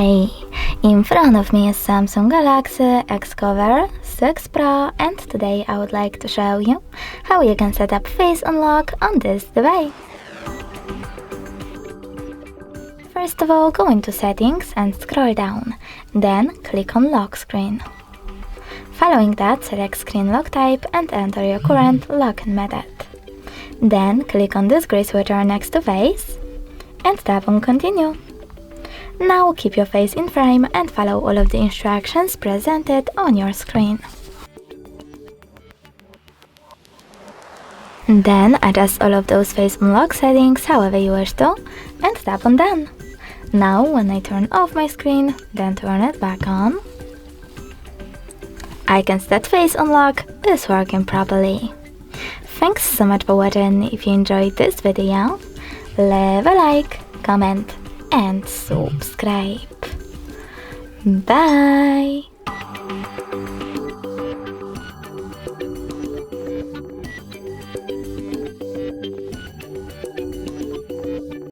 Hi! In front of me is Samsung Galaxy Xcover6 Pro, and today I would like to show you how you can set up face unlock on this device. First of all, go into settings and scroll down, then click on lock screen. Following that, select screen lock type and enter your current login method. Then click on this gray switcher next to face and tap on continue. Now keep your face in frame and follow all of the instructions presented on your screen. Then adjust all of those face unlock settings however you wish to and tap on done. Now when I turn off my screen, then turn it back on, I can see that face unlock is working properly. Thanks so much for watching. If you enjoyed this video, leave a like, comment and subscribe. Bye!